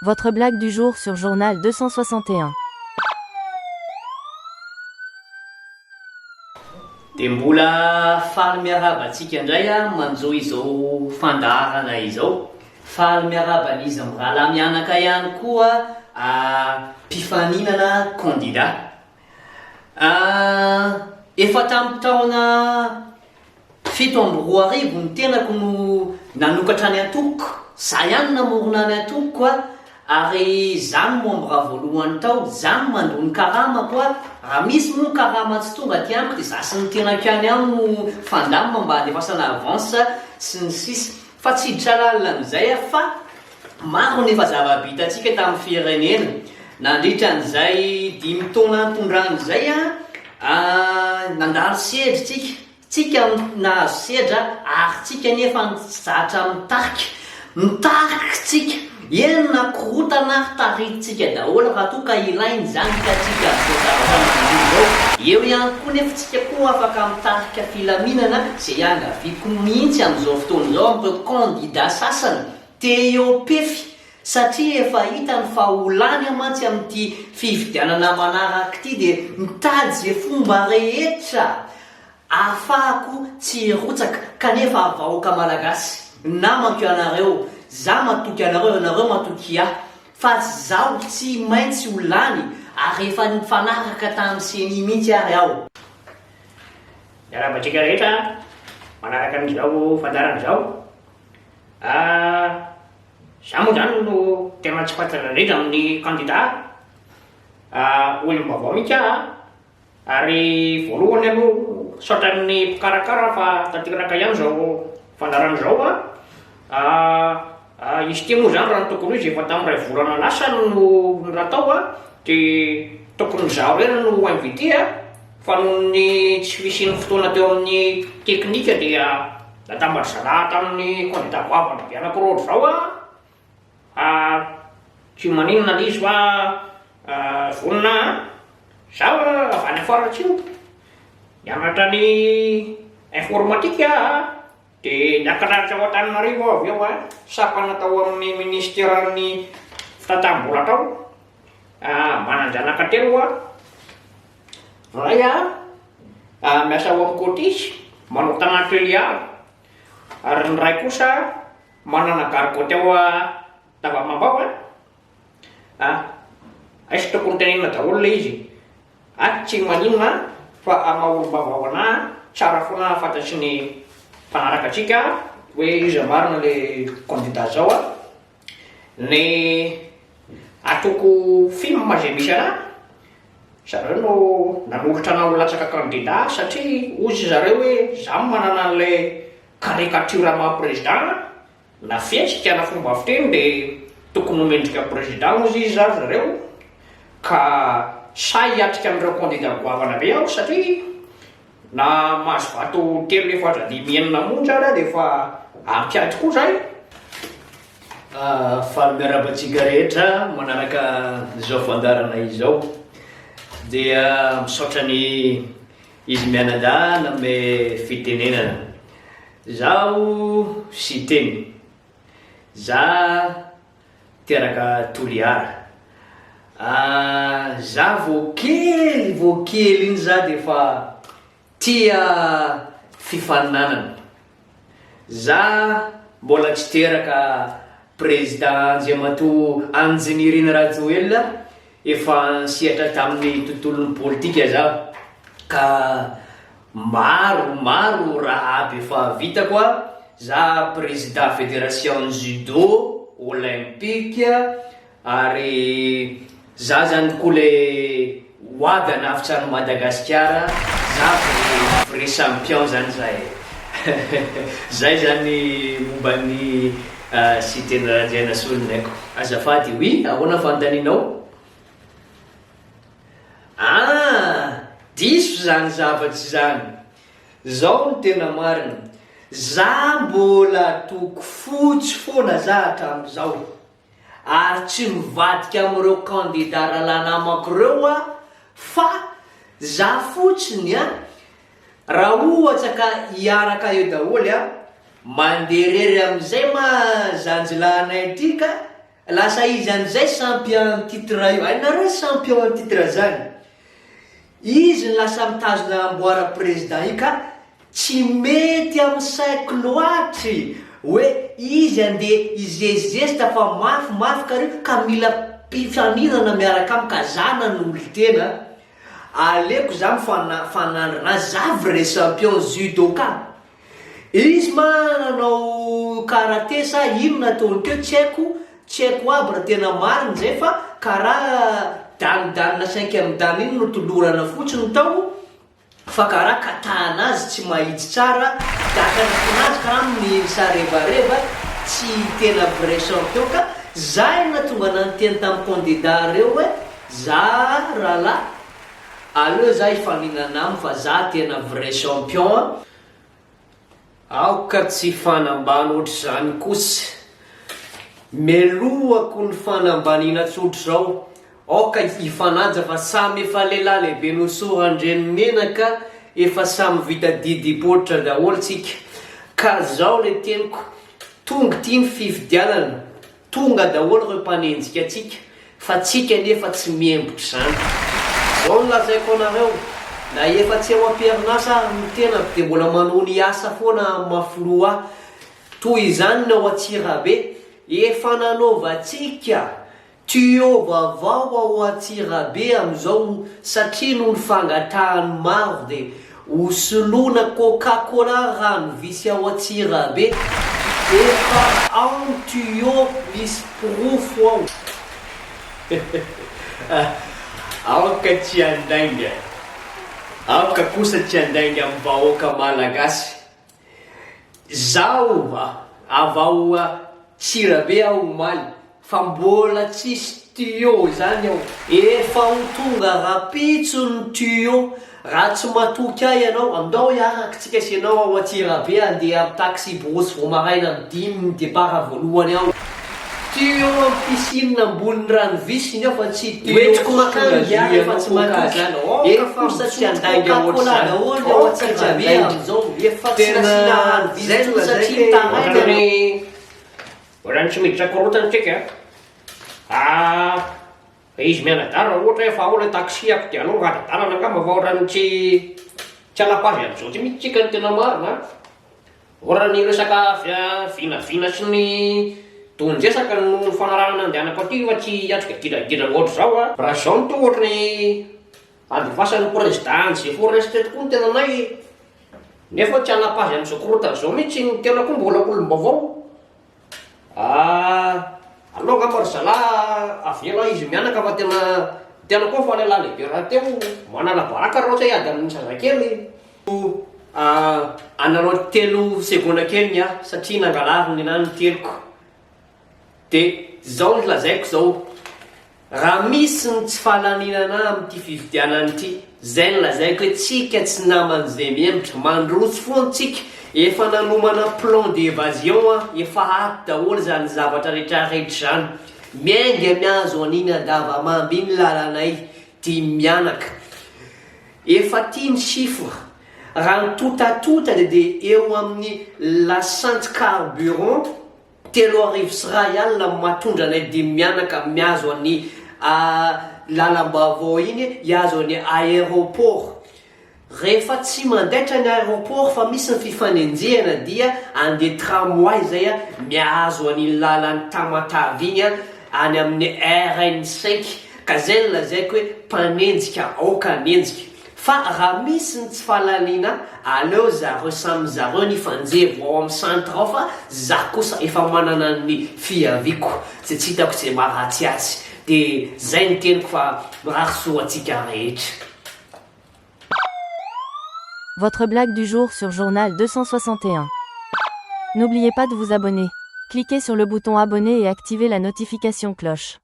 Votre blague du jour sur Journal 261. Dia mbola faly miaraba antsika indray manjo izao fandarana izao. Faly miaraba izy amin'ny raha mianaka ihany koa mpifaninana candidat. Efa tamin'ny taona 17 ny tenako no nanokatra ny antoko. Za ihany namorona ny antoko ary zany mo amin'ny raha voalohany tao, zany mandony karamako raha misy moa karama tsy tonga aty amiko dia za sy ny tenako ihany no fandamina mba handefasana avance sy ny sisa. Fa tsy hiditra lalina amin'izay fa maro nefa zava-bitantsika tamin'ny firenena. Nandritra an'izay 5 taona nitondrahan'izay nandalo sedra tsika nahazo sedra ary tsika nefa zatra mitarika tsika enina korotana tariditsika daholo raha toa ka ilainy zany ka tsika eo ihany koa nefa tsika koa afaka mitarika filaminana zay angaviko mihitsy amin'izao fotoana izao amin'ireo candidat sasany te eo pefy satria efa hitany fa olany mantsy amin'ity fifidianana manaraka ity dia mitady zay fomba rehetra ahafahako tsy rotsaka kanefa vahoaka malagasy. Namako ianareo, za matoky anareo matoky ahy, fa zaho tsy maintsy olany ary efa nifanaraka tamin'ny seny mihitsy ary aho. Miarabantsika rehetra manaraka amin'izao fandarana izao. Za moa zany no tena tsy fantatra rehetra amin'ny candidat. Olom-baovao mihitsy ary voalohany aloha saotra amin'ny mpikarakara fa tanteraka ihany zao fandarana zao izy ty moa zany raha ny tokony izy efa tamin'ny 2 volana lasa no natao dia tokony zaho reny no invité fa noho ny tsy fisian'ny fotoana teo amin'ny teknika dia natambatra zalahy tamin'ny candidat goavana bianako roatra zao tsy maninona l'izy fa vonina zaho avany afaratsy io nianatra ny informatique dia niakararitra ao Antananarivo avy eo sapana tao amin'ny ministeran'ny fitatam-bola tao mananjanaka telo ray miasa ao amin'ny kotisy manao tanateliary ary ny ray kosa manana gargoty ao Davamambao aisy tokony tenenina daholo le izy tsy maninona fa maha-olo-bavao anahy tsara foana fantatry ny mpanaraka atsika hoe iza marina le candidat zao ny atoko film zay misy anahy zareo no nanolotra anao latsaka candidat satria ozy zareo hoe za manana an'le caricature maha président na fiatsika na fomba fiteny dia tokony homendrika président ozy izy zareo ka say hiatrika amin'ireo candidat goavana be aho satria na mahazo vato 3 4 5 enina monja dia efa ampiady koa zay. Faly miarabantsika rehetra manaraka izao fandarana izao dia misaotra ny izy mianadahy name fitenenana. Zaho sy teny, za teraka toliara, za voakely iny za dia efa tia fifaninanana. Za mbola tsy teraka président Andriamatoa Anjenirina Rajoelina, efa nisihatra tamin'ny tontolon'ny politika zaho ka maro raha aby efa vitako za président fédération judo olympique ary za zany koa le hoavy anafitra ny Madagasikara, za vrai champion zany zay. Zay zany momban'ny cité Rajena Soloneko. Azafady, oui, ahoana fantaninao? Diso zany zavatsy zany. Zao no tena marina. Za mbola toko fotsy foana za hatramin'izao ary tsy mivadika amin'ireo candidat rahalanamako ireo fa za fotsiny raha ohatra ka hiaraka eo daholo mandeha rery amin'izay ma zanjilahynay ity ka lasa izy an'izay champion titre io. Ainareo champion titre zany. Izy ny lasa mitazona amboara président io ka tsy mety amin'ny saiko loatry hoe izy andeha izezesta fa mafimafy kareo ka mila mpifanirana miaraka aminy ka zana ny olo tena. Aleko za mifanandrina zavy re champion judoka. Izy mananao karate sa ino nataony teo tsy haiko aby raha tena mariny zay fa karaha danidanina 5e dan iny no tolorana fotsiny tao fa karaha katahanazy tsy mahitsy tsara dakanafinazy karaha amin'ny sarevareva tsy tena vrai champion ka zay na tonga nanonteny tamin'ny candidat reo hoe za rahalahy aleo za ifaninana aminy fa za tena vrai champion. Aoka tsy fanambany ohatr'izany kosa, melohako ny fanambanina tsotra zao. Aoka ifanaja fa samy efa lehilahy lehibe nosorandrenomenaka efa samy vita didipoitra daholo tsika. Ka zao le teniko, tonga ty ny fifidianana, tonga daholo reo mpanenjika atsika fa tsika nefa tsy miembotry zany. Zao nolazaiko anareo, na efa tsy ao am-pierinasa ny tena dia mbola manony asa foana mafoloa. Toy izany no ao Antsirabe, efa nanaovantsika tuyau vaovao ao Antsirabe amin'izao satria no ny fangatahany maro dia hosoloana Coca-Cola rano visy ao Antsirabe. Efa ao ny tuyau misy pirofo ao. Aoka tsy andainga. Aoka kosa tsy andainga amin'ny vahoaka malagasy. Zaho avy ao Antsirabe aho omaly fa mbola tsisy tuyau zany aho. Efa ho tonga rapitso ny tuyau. Raha tsy matoky ahy ianao, andao hiaraka tsika sy ianao ao Antsirabe andeha amin'ny taxi borosy vao maraina amin'ny 10 ny départ voalohany aho. Tuyau amin'ny piscine ambony rano visiny aho fa tsy tuyau oetriko makany hiara efa tsy matoky zany. Efa kosa tsy andainga ohatr'izany daholo ao Antsirabe amin'izao. Efa tsy nasina rano visy kosa tsy mitaraina. Ohatrany tsy miditra korotany tsika. Izy mianadara ohatra efa ao le taxi ako dia anao ngadadalana angamba fa ohatrany tsy alapazy amin'izao tsy mihitsy tsika ny tena marina. Ohatrany resaka vinavina sy ny donjesaka no fanarahana andehanako aty fa tsy hiatrika gidragidra ohatr' zao a. Raha zao no to ohatrany andefasan'ny président zay foreste tokoa ny tenanay nefa tsy alapazy amin'izao korotany zao mihitsy ny tena koa mbola olom-baovao. Alao ngamba ry zalahy avela izy mianaka fa tena koa fa lehilahy lehibe raha teo manala baraka raha ohatra hiady amin'ny zazakely. Anareo 3 segonda kely a satria nangalariny ana ny teliko. Dia zao ny lazaiko zao, raha misy ny tsy fahalaninana amin'ity fifidianana ity, zay ny lazaiko hoe tsika tsy naman'izay miembotra, mandroso foana tsika. Efa nanomana plan d'évasion efa ato daholo zany zavatra rehetrarehetra zany. Miainga miazo an'iny andavamamby iny lalanay tia mianaka. Efa tia ny chiffre. Raha ny totatota dia eo amin'ny lasante carburant 3 arivo mahatondra anay dia mianaka miazo an'ny lalam-baovao iny, hiazo an'ny aéroport. Rehefa tsy mandaitra ny aéroport fa misy ny fifanenjehana dia andeha tramway zay miazo an'iny lalan'ny Tamatavy iny any amin'ny RN5 ka zay ny lazaiko hoe mpanenjika aoka nenjika. Fa raha misy ny tsy fahalalina, aleo zareo samy zareo ny fanjevo ao amin'ny centre ao fa za kosa efa manana ny fiaviko zay tsy hitako zay maharatsy azy. Dia zay ny teniko fa mirahasoa antsika rehetra. Votre blague du jour sur Journal 261. N'oubliez pas de vous abonner. Cliquez sur le bouton abonner et activez la notification cloche.